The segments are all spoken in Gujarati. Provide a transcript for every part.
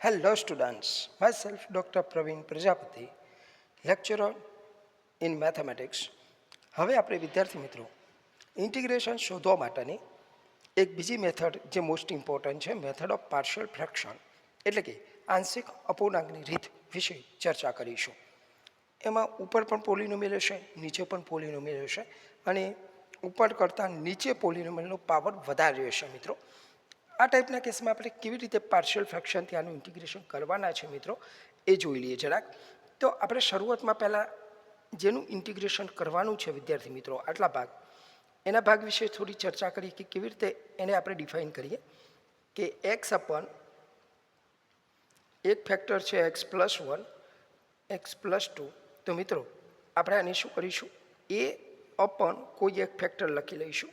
Hello students, myself Dr. Praveen Prajapati, lecturer in mathematics. હવે આપણે વિદ્યાર્થી મિત્રો ઇન્ટિગ્રેશન શોધવા માટેની એક બીજી મેથડ જે મોસ્ટ ઇમ્પોર્ટન્ટ છે મેથડ ઓફ પાર્શિયલ ફ્રેક્શન એટલે કે આંશિક અપૂર્ણાંકની રીત વિશે ચર્ચા કરીશું. એમાં ઉપર પણ પોલિનોમિયલ હશે, નીચે પણ પોલિનોમિયલ હશે અને ઉપર કરતાં નીચે પોલિનોમિયલનો પાવર વધારે હશે મિત્રો. આ ટાઈપના કેસમાં આપણે કેવી રીતે પાર્શિયલ ફ્રેક્શનથી આનું ઇન્ટિગ્રેશન કરવાના છે મિત્રો એ જોઈ લઈએ જરાક. તો આપણે શરૂઆતમાં પહેલાં જેનું ઇન્ટિગ્રેશન કરવાનું છે વિદ્યાર્થી મિત્રો આટલા ભાગ એના ભાગ વિશે થોડી ચર્ચા કરીએ કે કેવી રીતે એને આપણે ડિફાઇન કરીએ કે એક્સ અપન એક ફેક્ટર છે x+1 x+2. તો મિત્રો આપણે આને શું કરીશું એ અપન કોઈ એક ફેક્ટર લખી લઈશું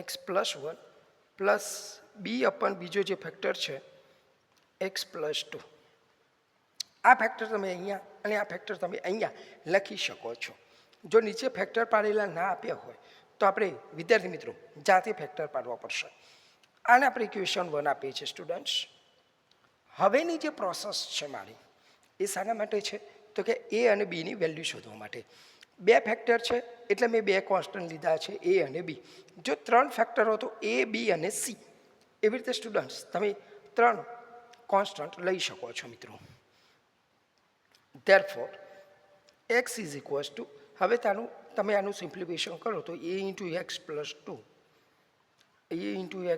x+1 પ્લસ બી અપન બીજો જે ફેક્ટર છે x+2. આ ફેક્ટર તમે અહીંયા અને આ ફેક્ટર તમે અહીંયા લખી શકો છો. જો નીચે ફેક્ટર પાડેલા ના આપ્યા હોય તો આપણે વિદ્યાર્થી મિત્રો જાતે ફેક્ટર પાડવા પડશે. આને આપણે ઇક્વેશન 1 આપીએ છીએ સ્ટુડન્ટ્સ. હવેની જે પ્રોસેસ છે મારી એ શાના માટે છે તો કે એ અને બીની વેલ્યુ શોધવા માટે. બે ફેક્ટર છે એટલે મેં બે કોન્સ્ટન્ટ લીધા છે એ અને બી. જો ત્રણ ફેક્ટરો તો એ બી અને સી. એવી રીતે સ્ટુડન્ટ્સ તમે ત્રણ કોન્સ્ટન્ટ લઈ શકો છો મિત્રો. Therefore x is equals to હવે તમે આનું સિમ્પ્લિફિકેશન કરો તો a into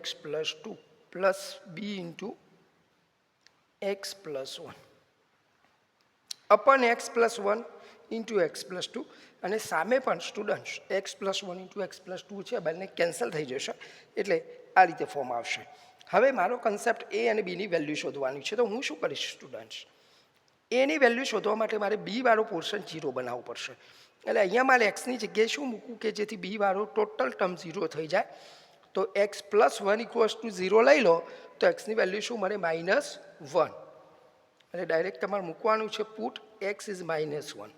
x+2 plus b into x+1 અપન x+1 into x+2 અને સામે પણ સ્ટુડન્ટ્સ x+1 into x+2 છે બંને કેન્સલ થઈ જશે એટલે આ રીતે ફોર્મ આવશે. હવે મારો કન્સેપ્ટ એ અને બીની વેલ્યુ શોધવાની છે તો હું શું કરીશ સ્ટુડન્ટ્સ એની વેલ્યુ શોધવા માટે મારે બી વાળો પોર્શન 0 બનાવવું પડશે. એટલે અહીંયા મારે એક્સની જગ્યાએ શું મૂકવું કે જેથી બી વાળો ટોટલ ટર્મ 0 થઈ જાય. તો x+1 = 0 લઈ લો તો એક્સની વેલ્યુ શું મળે -1 એટલે ડાયરેક્ટ તમારે મૂકવાનું છે પુટ x is -1.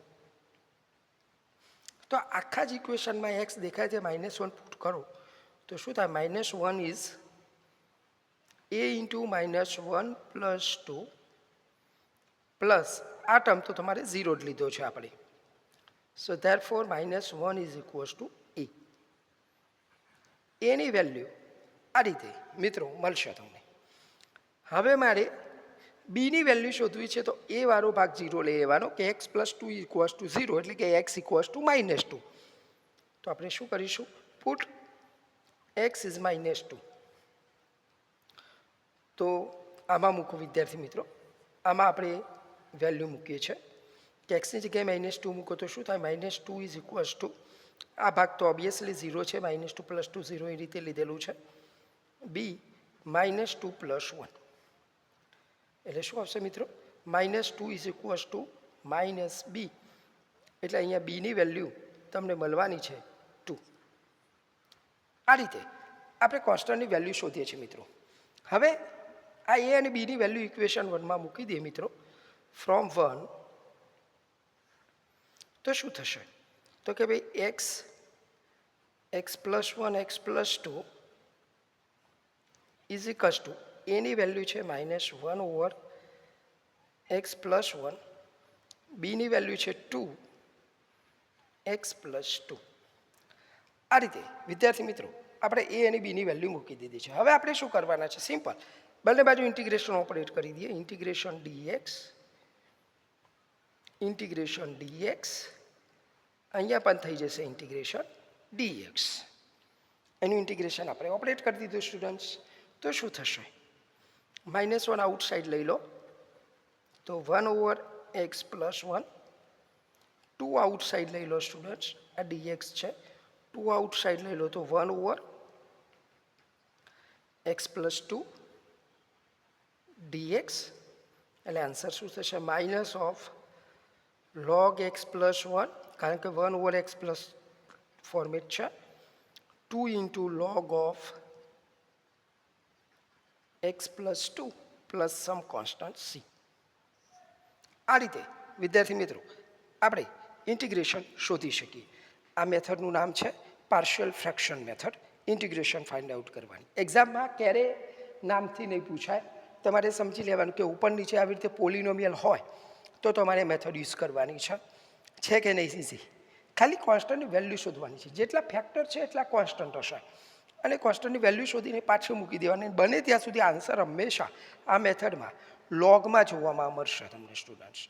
તો આખા જ ઇક્વેશનમાં એક્સ દેખાય છે -1 પુટ કરો તો શું થાય -1 is a into -1 plus 2 plus આ ટર્મ તો તમારે 0 જ લીધો છે આપણે. So therefore -1 is equals to a. એની વેલ્યુ આ રીતે મિત્રો મળશે તમને. હવે મારે બીની વેલ્યુ શોધવી છે તો એ વાળો ભાગ 0 લઈ લેવાનો કે x+2 = 0 એટલે કે x = -2. તો આપણે શું કરીશું પુટ x is -2. તો આમાં મૂકો વિદ્યાર્થી મિત્રો. આમાં આપણે વેલ્યુ મૂકીએ છીએ કે એક્સની જગ્યાએ -2 મૂકો તો શું થાય -2 ઇઝ ઇક્વલ્સ ટુ આ ભાગ તો ઓબ્વિયસલી 0 છે -2 + 2 0 એ રીતે લીધેલું છે બી -2 + 1 એટલે શું આવશે મિત્રો -2 ઇઝ ઇક્વલ્સ ટુ -b એટલે અહીંયા બીની વેલ્યુ તમને મળવાની છે 2. આ રીતે આપણે કોન્સ્ટન્ટની વેલ્યુ શોધીએ છીએ મિત્રો. હવે આ એ અને બીની વેલ્યુ ઇક્વેશન 1માં મૂકી દઈએ મિત્રો ફ્રોમ 1 તો શું થશે તો કે ભાઈ x+1 x+2 is equals two any value છે -1 / x+1 બીની વેલ્યુ છે 2 x+2. આ રીતે વિદ્યાર્થી મિત્રો આપણે એ અને બીની વેલ્યુ મૂકી દીધી છે. હવે આપણે શું કરવાના છે સિમ્પલ બંને બાજુ ઇન્ટિગ્રેશન ઓપરેટ કરી દઈએ. ઇન્ટિગ્રેશન dx અહીંયા પણ થઈ જશે ઇન્ટિગ્રેશન dx. એનું ઇન્ટિગ્રેશન આપણે ઓપરેટ કરી દીધું સ્ટુડન્ટ્સ. તો શું થશે -1 આઉટસાઇડ લઈ લો તો 1 / x+1 2 આઉટસાઇડ લઈ લો સ્ટુડન્ટ્સ આ dx છે 2 આઉટસાઇડ લઈ લો તો 1 / x+2 dx એટલે આન્સર શું થશે -log x+1 કારણ કે 1 / x+ ફોર્મેટ છે 2 * log of x+2 plus some constant c. આ રીતે વિદ્યાર્થી મિત્રો આપણે ઇન્ટિગ્રેશન શોધી શકીએ. આ મેથડનું નામ છે partial fraction method. Integration find out કરવાની. એક્ઝામમાં ક્યારે નામથી નહીં પૂછાય તમારે સમજી લેવાનું કે ઉપર નીચે આવી રીતે પોલિનોમિયલ હોય તો તમારે મેથડ યુઝ કરવાની છે કે નહીં ઇઝી. ખાલી કોન્સ્ટન્ટની વેલ્યુ શોધવાની છે. જેટલા ફેક્ટર છે એટલા કોન્સ્ટન્ટ હશે અને કોન્સ્ટન્ટની વેલ્યુ શોધીને પાછું મૂકી દેવાની. બને ત્યાં સુધી આન્સર હંમેશા આ મેથડમાં લોગમાં જોવામાં મળશે તમને સ્ટુડન્ટ્સ.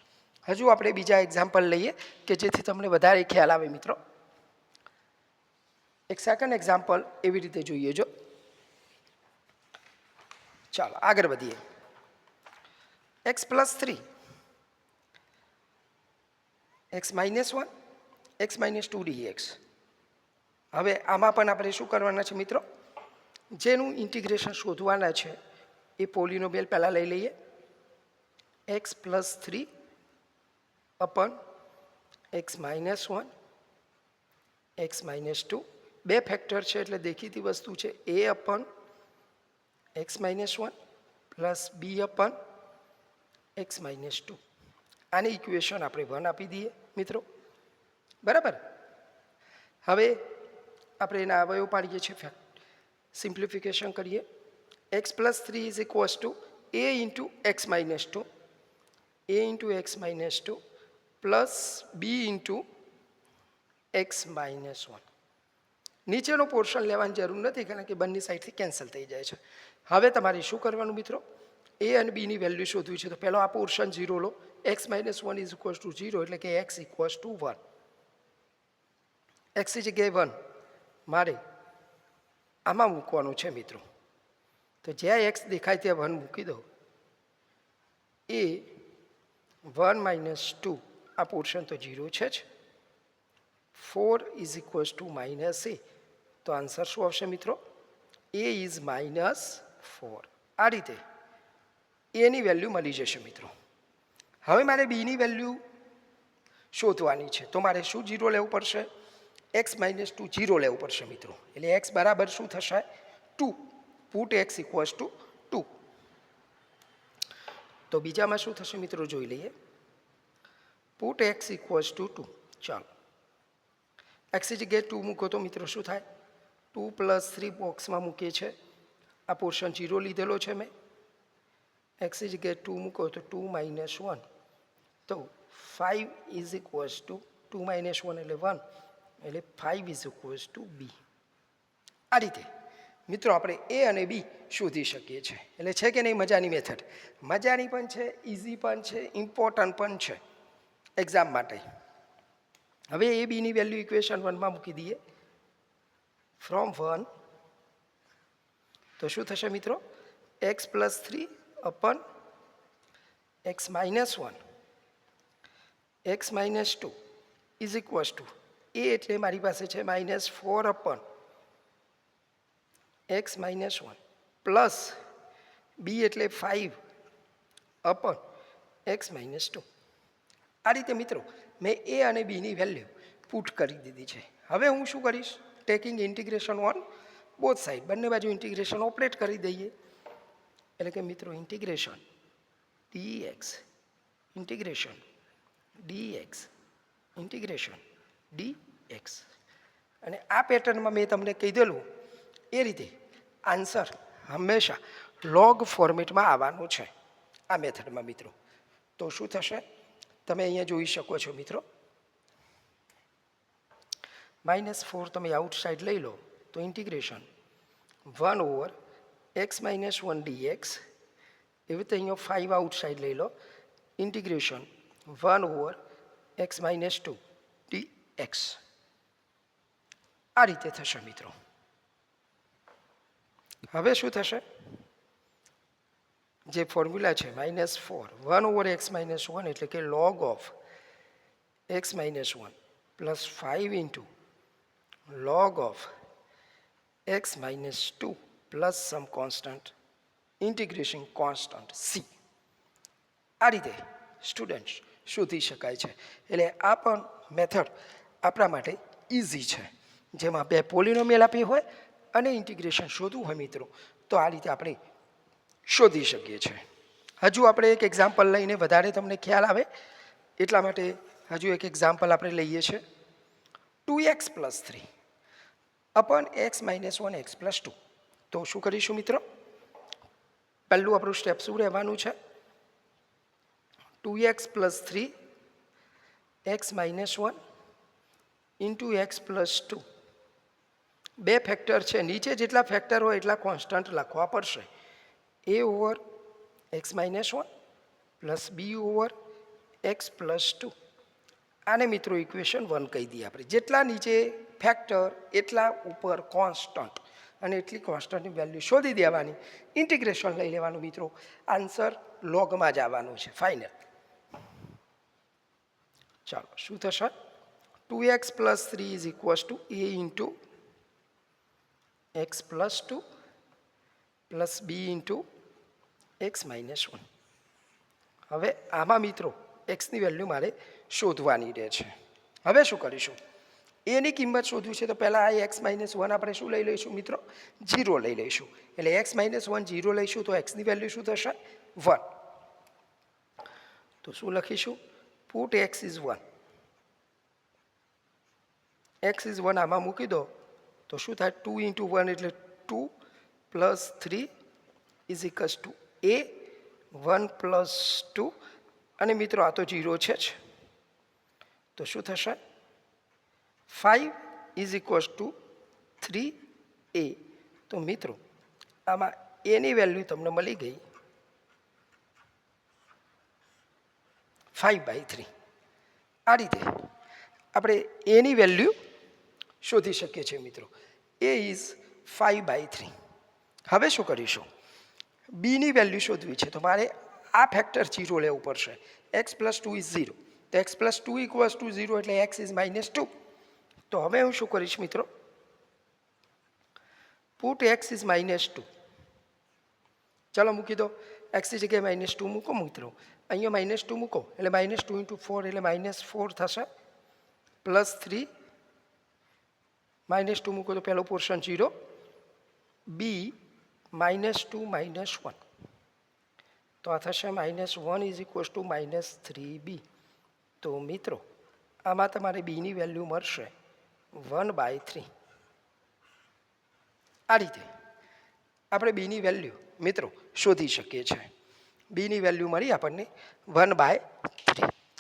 હજુ આપણે બીજા એક્ઝામ્પલ લઈએ કે જેથી તમને વધારે ખ્યાલ આવે મિત્રો. એક સેકન્ડ એક્ઝામ્પલ એવી રીતે જોઈએ. જો ચાલો આગળ વધીએ. x+3 x-1 x-2 dx. હવે આમાં પણ આપણે શું કરવાના છે મિત્રો, જેનું ઇન્ટિગ્રેશન શોધવાના છે એ પોલિનોમિયલ પહેલાં લઈ લઈએ. x+3 અપન x-1 x-2. બે ફેક્ટર છે એટલે દેખીતી વસ્તુ છે a અપન x-1 plus b અપન x-2. આની ઇક્વેશન આપણે 1 આપી દઈએ મિત્રો, બરાબર. હવે આપણે એના અવયવ પાડીએ છીએ, સિમ્પ્લિફિકેશન કરીએ. x+3 is equals to a into x-2 plus b into x-1. નીચેનો પોર્શન લેવાની જરૂર નથી કારણ કે બંને સાઈડથી કેન્સલ થઈ જાય છે. હવે તમારે શું કરવાનું મિત્રો, a અને b ની વેલ્યુ શોધવી છે. તો પહેલો આ પોર્શન 0 લો. x-1 ઇઝ ઇક્વલ્સ ટુ 0 એટલે કે x ઇક્વલ્સ ટુ 1. x ની જગ્યાએ 1 મારે આમાં મૂકવાનું છે મિત્રો. તો જ્યાં x દેખાય ત્યાં 1 મૂકી દો. a 1 - 2 આ પોર્શન તો 0 છે જ. 4 is equals two minus a. તો આન્સર શું આવશે મિત્રો, a ઇઝ -4. આ રીતે a ની વેલ્યુ મળી જશે મિત્રો. હવે મારે b ની વેલ્યુ શોધવાની છે. તો મારે શું 0 લેવું પડશે, x-2 0 લેવું પડશે મિત્રો. એટલે x બરાબર શું થશે, 2. Put x equals to 2. તો બીજામાં શું થશે મિત્રો જોઈ લઈએ. Put x equals to 2. ચાલો x ની જગ્યાએ 2 મૂકો તો મિત્રો શું થાય, 2 + 3 બોક્સમાં મૂકીએ છે. આ પોર્શન 0 લીધેલો છે મેં. x ની જગ્યાએ 2 મૂકો તો 2 - 1 તો 5 ઇઝ ઇક્વલ્સ ટુ 2 - 1 એટલે 1 એટલે 5 ઇઝ ઇક્વલ્સ ટુ b. આ રીતે મિત્રો આપણે a અને b શોધી શકીએ છીએ. એટલે છે કે નહીં મજાની મેથડ, મજાની પણ છે, ઇઝી પણ છે, ઇમ્પોર્ટન્ટ પણ છે એક્ઝામ માટે. હવે a b ની વેલ્યુ ઇક્વેશન 1 માં મૂકી દઈએ. ફ્રોમ 1 તો શું થશે મિત્રો, x+3 અપન x-1 x-2 is equals to a એટલે મારી પાસે છે -4 અપન x-1 પ્લસ b એટલે 5 અપન x-2. આ રીતે મિત્રો મેં a અને b ની વેલ્યુ પુટ કરી દીધી છે. હવે હું શું કરીશ, taking integration on both side, બંને બાજુ ઇન્ટિગ્રેશન ઓપરેટ કરી દઈએ. એટલે કે મિત્રો integration dx integration dx integration dx. અને આ પેટર્નમાં મેં તમને કહી દેલું એ રીતે આન્સર હંમેશા લોગ ફોર્મેટમાં આવવાનું છે આ મેથડમાં મિત્રો. તો શું થશે તમે અહીંયા જોઈ શકો છો મિત્રો, -4 તમે આઉટસાઇડ લઈ લો તો ઇન્ટિગ્રેશન 1 / x-1 dx. એવી રીતે અહીંયા 5 આઉટસાઇડ લઈ લો, ઇન્ટિગ્રેશન 1 / x-2 dx. આ રીતે થશે મિત્રો. હવે શું થશે, જે ફોર્મ્યુલા છે -4 1 / x-1 એટલે કે log of x-1 plus 5 into log of x-2 plus some constant integration constant c. આ રીતે સ્ટુડન્ટ્સ શોધી શકાય છે. એટલે આ પણ મેથડ આપણા માટે ઇઝી છે, જેમાં બે પોલિનોમિયલ આપી હોય અને ઇન્ટિગ્રેશન શોધવું હોય મિત્રો તો આ રીતે આપણે શોધી શકીએ છીએ. હજુ આપણે એક એક્ઝામ્પલ લઈને વધારે તમને ખ્યાલ આવે એટલા માટે હજુ એક એક્ઝામ્પલ આપણે લઈએ છીએ. 2x+3 અપન x-1 x+2. તો શું કરીશું મિત્રો, પહેલું આપણું સ્ટેપ શું રહેવાનું છે? 2x + 3 x - 1 into x + 2. બે ફેક્ટર છે, નીચે જેટલા ફેક્ટર હોય એટલા કોન્સ્ટન્ટ લખવા પડશે. a/x - 1 plus b/x + 2. આને મિત્રો ઇક્વેશન 1 કહી દઈએ આપણે. જેટલા નીચે ફેક્ટર એટલા ઉપર કોન્સ્ટન્ટ, અને એટલી કોન્સ્ટન્ટની વેલ્યુ શોધી દેવાની, ઇન્ટિગ્રેશન લઈ લેવાનું મિત્રો. આન્સર લોગમાં જ આવવાનું છે ફાઇનલ. ચાલો શું થશે? 2x + 3 = a into x + 2 plus b into x - 1. હવે આમાં મિત્રો એક્સની વેલ્યુ મારે શોધવાની રહે છે. હવે શું કરીશું? એની કિંમત શોધવી છે તો પહેલાં આ x - 1 આપણે શું લઈ લઈશું મિત્રો? 0 લઈ લઈશું. એટલે x - 1 0 લઈશું તો એક્સની વેલ્યુ શું થશે? 1. તો શું લખીશું? Put x is 1. x is 1 આમાં મૂકી દો તો શું થાય? 2 × 1 એટલે 2 + 3 = a 1 + 2. અને મિત્રો આ તો 0 છે જ, તો શું થશે? 5 = 3a. તો મિત્રો આમાં એની વેલ્યુ તમને મળી ગઈ 5/3. આ રીતે આપણે એની વેલ્યુ શોધી શકીએ છીએ મિત્રો. a is 5/3. હવે શું કરીશું? બીની વેલ્યુ શોધવી છે તો મારે આ ફેક્ટર 0 લેવું પડશે. x + 2 = 0. તો x + 2 = 0 એટલે x is -2. તો હવે હું શું કરીશ મિત્રો? Put x is -2. ચાલો મૂકી દો. x ની જગ્યાએ -2 મૂકો મિત્રો. અહીંયા -2 મૂકો એટલે -2 × 4 એટલે -4 થશે. +3 -2 મૂકો તો પહેલો પોર્શન 0. b -2 - 1 તો આ થશે -1 = -3b. તો મિત્રો આમાં તમારે બીની વેલ્યુ મળશે 1/3. આ રીતે આપણે બીની વેલ્યુ મિત્રો શોધી શકીએ છીએ. બીની વેલ્યુ મળી આપણને 1/3.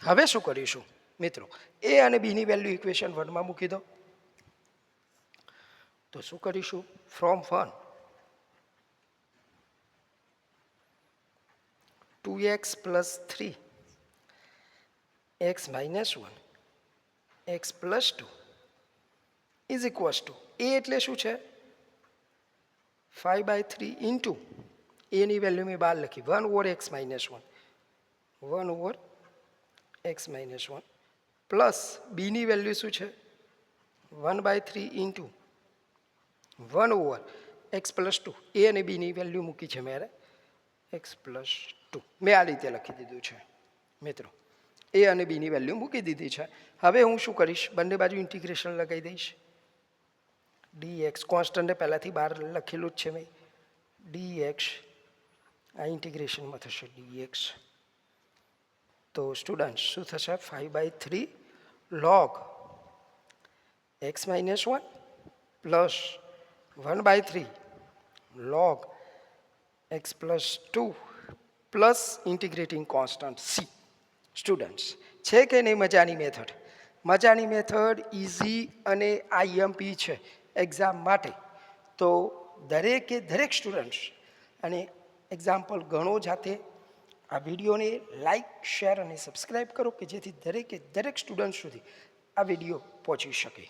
હવે શું કરીશું મિત્રો? એ અને બીની વેલ્યુ ઇક્વેશન 1માં મૂકી દો. તો શું કરીશું? From 1 2x + 3 x - 1 x + 2 = a એટલે શું છે? 5/3 ઇન્ટુ એની વેલ્યુ મેં બહાર લખી 1/x - 1 1/x - 1 પ્લસ બીની વેલ્યુ શું છે? 1/3 ઇન્ટુ 1/x + 2. એ અને બીની વેલ્યુ મૂકી છે મેં x + 2. મેં આ રીતે લખી દીધું છે મિત્રો. એ અને બીની વેલ્યુ મૂકી દીધી છે. હવે હું શું કરીશ? બંને બાજુ ઇન્ટિગ્રેશન લગાવી દઈશ. dx કોન્સ્ટન્ટને પહેલાંથી બહાર લખેલું જ છે મેં. dx આ ઇન્ટિગ્રેશનમાં થશે dx. તો સ્ટુડન્ટ શું થશે? 5/3 log x - 1 plus 1/3 log x + 2 plus integrating constant c. Students છે કે નહીં મજાની મેથડ? મજાની મેથડ, ઇઝી અને IMP છે એક્ઝામ માટે. તો દરેક સ્ટુડન્ટ્સ અને એક્ઝામ્પલ ગણો જાતે. આ વિડીયોને લાઈક, શેર અને સબસ્ક્રાઈબ કરો કે જેથી દરેક સ્ટુડન્ટ સુધી આ વિડીયો પહોંચી શકે.